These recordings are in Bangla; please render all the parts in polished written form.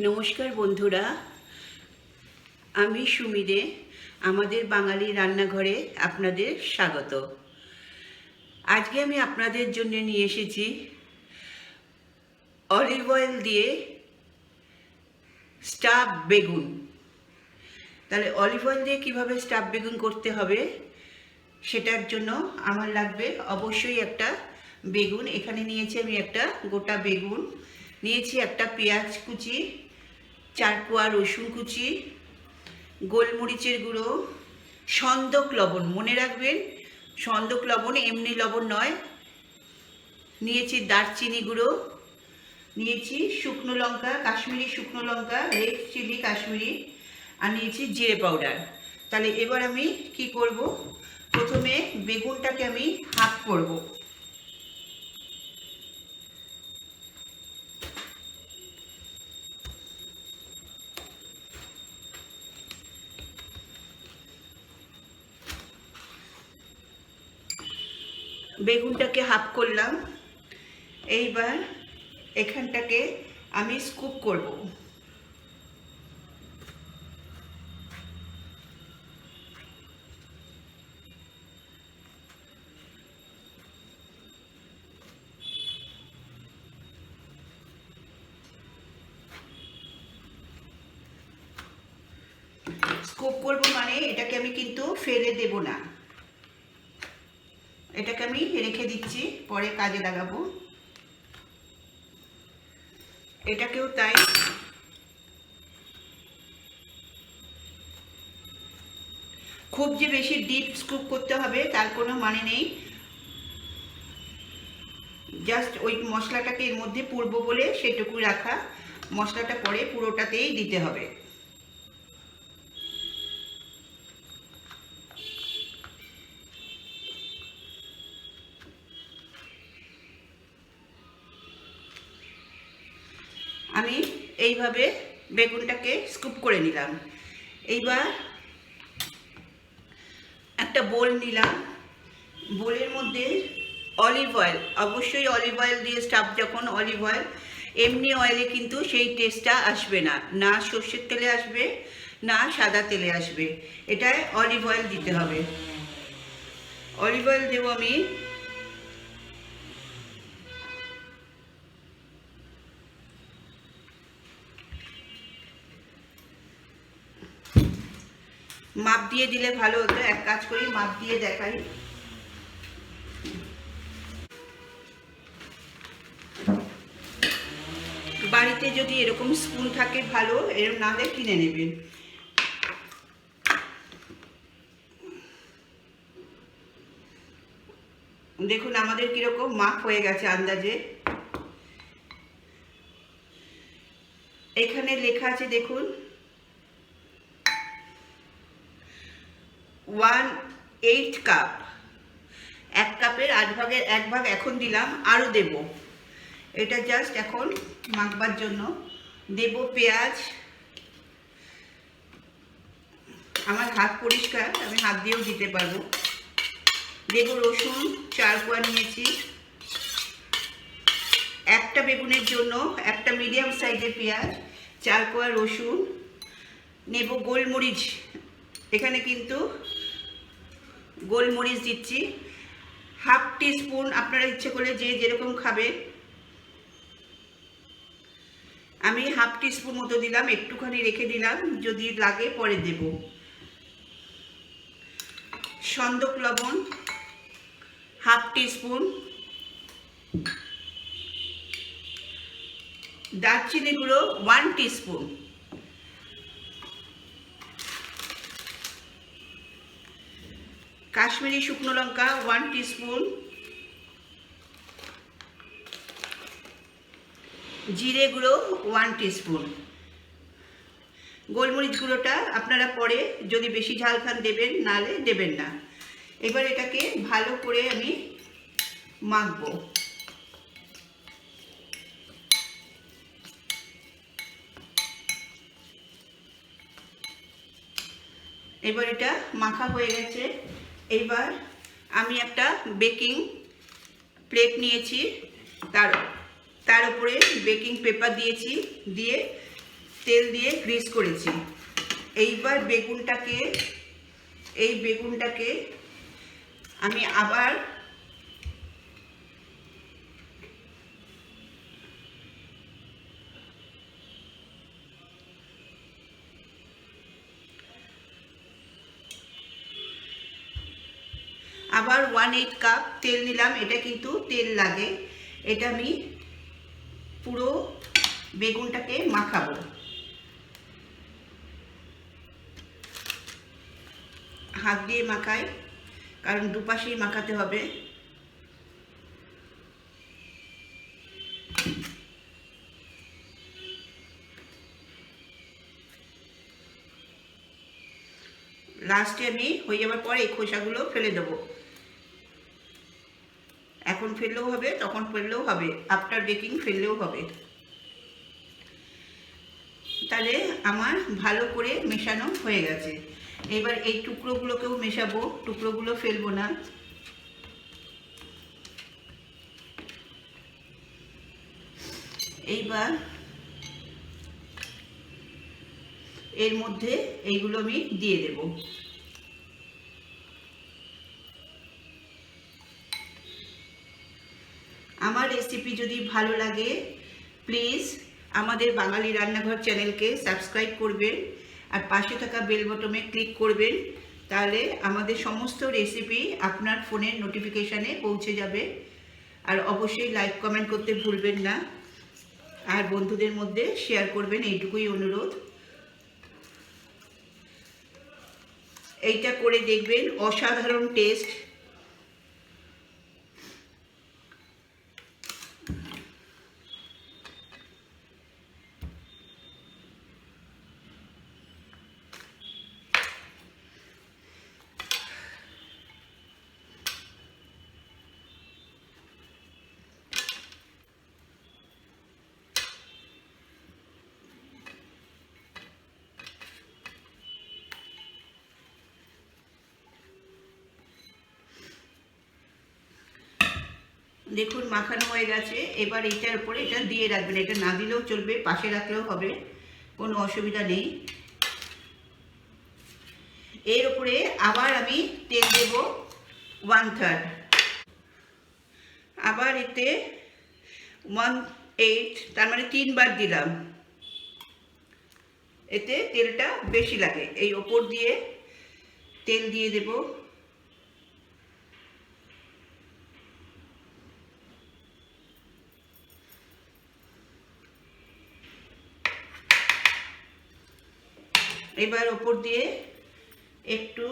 নমস্কার বন্ধুরা, আমি সুমিরে আমাদের বাঙালি রান্নাঘরে আপনাদের স্বাগত। আজকে আমি আপনাদের জন্য নিয়ে এসেছি অলিভ অয়েল দিয়ে স্টাফ বেগুন। তাহলে অলিভ অয়েল দিয়ে কীভাবে স্টাফ বেগুন করতে হবে সেটার জন্য আমার লাগবে অবশ্যই একটা বেগুন। এখানে নিয়েছি আমি একটা গোটা বেগুন, নিয়েছি একটা পেঁয়াজ কুচি, 4 কোয়া রসুন কুচি, গোলমরিচের গুঁড়ো, সন্দক লবণ, মনে রাখবেন সন্দক লবণ, এমনি লবণ নয়। নিয়েছি দারচিনি গুঁড়ো, নিয়েছি শুকনো লঙ্কা, কাশ্মীরি শুকনো লঙ্কা, রেড চিলি কাশ্মীরি, আর নিয়েছি জিরে পাউডার। তাহলে এবার আমি কি করব, প্রথমে বেগুনটাকে আমি হাফ করব। বেগুনটাকে হাফ করলাম। এইবার এখানটাকে আমি স্কুপ করব। স্কুপ করব মানে এটাকে আমি কিন্তু ফেলে দেব না, এটাকে আমি রেখে দিচ্ছি, পরে কাজে লাগাবো। এটাকেও তাই। খুব যে বেশি ডিপ স্কুপ করতে হবে তার কোনো মানে নেই, জাস্ট ওই মশলাটাকে এর মধ্যে পুরবো বলে সেটুকু রাখা। মশলাটা পরে পুরোটাতেই দিতে হবে। আমি এইভাবে বেগুনটাকে স্কুপ করে নিলাম। এইবার একটা বোল নিলাম, বোলের মধ্যে অলিভ অয়েল, অবশ্যই অলিভ অয়েল দিয়ে স্টাফ, যখন অলিভ অয়েল, এমনি অয়েলে কিন্তু সেই টেস্টটা আসবে না, না সর্ষের তেলে আসবে না সাদা তেলে আসবে, এটায় অলিভ অয়েল দিতে হবে। অলিভ অয়েল দেবো আমি মাপ দিয়ে দিলে ভালো হতো। এক কাজ করি, মাপ দিয়ে দেখাই। বাড়িতে যদি এরকম স্পুন থাকে ভালো, এরকম না হলে কিনে নেবেন। দেখুন আমাদের কিরকম মাপ হয়ে গেছে আন্দাজে। এখানে লেখা আছে দেখুন 1/8 কাপ। 1 কাপের 8 ভাগের 1 ভাগ এখন দিলাম, আরও দেব। এটা জাস্ট এখন মাখবার জন্য দেব। পেঁয়াজ, আমার হাত পরিষ্কার, আমি হাত দিয়েও দিতে পারবো। দেব রসুন, 4 কোয়া নিয়েছি। একটা বেগুনের জন্য একটা মিডিয়াম সাইজের পেঁয়াজ, 4 কোয়া রসুন নেব। গোলমরিচ, এখানে কিন্তু গোলমরিচ দিচ্ছি হাফ টিস্পুন, আপনারা ইচ্ছে করলে যে যেরকম খাবে। আমি হাফ টিস্পুন মতো দিলাম, একটুখানি রেখে দিলাম, যদি লাগে পরে দেব। সন্দক লবণ হাফ টিস্পুন, দারচিনি গুঁড়ো 1 টিস্পুন, কাশ্মীরি শুকনো লঙ্কা 1 টিস্পুন, জিরে গুঁড়ো 1 টিস্পুন। গোলমরিচ গুঁড়োটা আপনারা পরে যদি বেশি ঝাল খান দেবেন, নাহলে দেবেন না। এবার এটাকে ভালো করে আমি মাখবো। এবার এটা মাখা হয়ে গেছে। এবার আমি একটা বেকিং প্লেট নিয়েছি, তার উপরে বেকিং পেপার দিয়েছি, দিয়ে তেল দিয়ে গ্রিস করেছি। এইবার বেগুনটাকে আমি আবার আবার 1/8 কাপ তেল নিলাম। এটা কিন্তু তেল লাগে। এটা আমি পুরো বেগুনটাকে মাখাবো। হাত দিয়ে মাখাই, কারণ দুপাশেই মাখাতে হবে। লাস্টে আমি হয়ে যাওয়ার পরে এই খোসাগুলো ফেলে দেবো। এখন ফেললেও হবে, তখন ফেললেও হবে, আফটার বেকিং ফেললেও হবে। তাহলে আমার ভালো করে মেশানো হয়ে গেছে। এবার এই টুকরোগুলোকেও মেশাবো, টুকরোগুলো ফেলবো না। এইবার এর মধ্যে এইগুলো আমি দিয়ে দেব। আমার রেসিপি যদি ভালো লাগে প্লিজ আমাদের বাঙালি রান্নাঘর চ্যানেলকে সাবস্ক্রাইব করবেন আর পাশে থাকা বেল বটনে ক্লিক করবেন। তাহলে আমাদের সমস্ত রেসিপি আপনার ফোনের নোটিফিকেশানে পৌঁছে যাবে। আর অবশ্যই লাইক কমেন্ট করতে ভুলবেন না, আর বন্ধুদের মধ্যে শেয়ার করবেন, এইটুকুই অনুরোধ। এইটা করে দেখবেন, অসাধারণ টেস্ট। দেখুন মাখানো হয়ে গেছে। এবার এটার উপরে এটা দিয়ে রাখবেন। এটা না দিলেও চলবে, পাশে রাখলেও হবে, কোনো অসুবিধা নেই। এর উপরে আবার আমি তেল দেব 1/3। আবার এতে 1/8, তার মানে 3 বার দিলাম। এতে তেলটা বেশি লাগে। এই ওপর দিয়ে তেল দিয়ে দেব। এবার ওপর দিয়ে একটু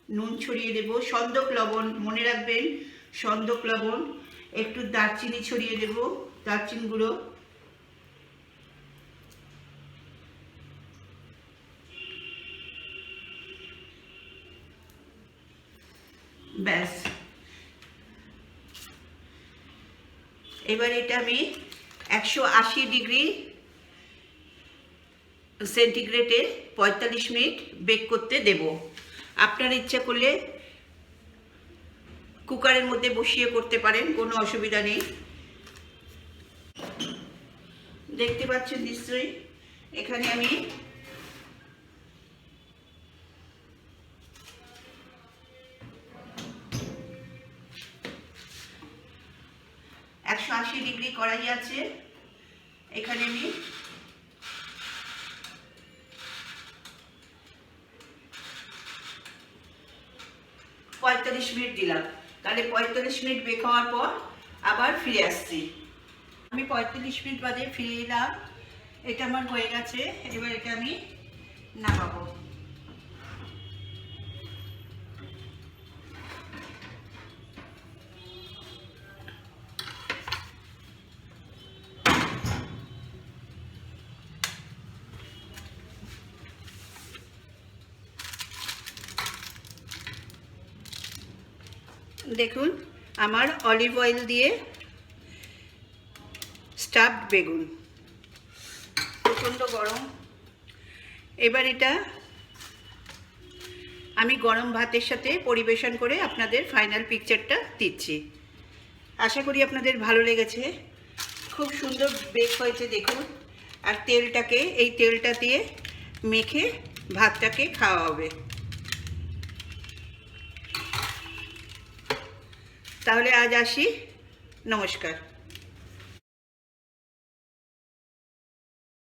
নুন ছড়িয়ে দেব, সন্দক লবণ, মনে রাখবেন সন্দক লবণ। একটু দারচিনি ছড়িয়ে দেব, দারচিনি গুঁড়ো। ব্যাস, এবার এটা আমি 180 ডিগ্রি সেন্টিগ্রেডে 45 মিনিট বেক করতে দেব। আপনার ইচ্ছা করলে কুকারের মধ্যে বসিয়ে করতে পারেন, কোনো অসুবিধা নেই। দেখতে পাচ্ছেন নিশ্চয়ই, এখানে আমি ডিগ্রি কড়াই আছে। এখানে আমি 45 মিনিট দিলাম। তাহলে 45 মিনিট বেক হওয়ার পর আবার ফিরে আসছি। আমি 45 মিনিট বাদে ফিরে এলাম। এটা আমার হয়ে গেছে। এবার এটা আমি নামাবো। দেখুন আমার অলিভ অয়েল দিয়ে স্টাফড বেগুন, প্রচণ্ড গরম। এবার এটা আমি গরম ভাতের সাথে পরিবেশন করে আপনাদের ফাইনাল পিকচারটা দিচ্ছি। আশা করি আপনাদের ভালো লেগেছে। খুব সুন্দর বেক হয়েছে দেখুন, আর তেলটাকে এই তেলটা দিয়ে মেখে ভাতটাকে খাওয়া হবে। তাহলে আজ আসি, নমস্কার।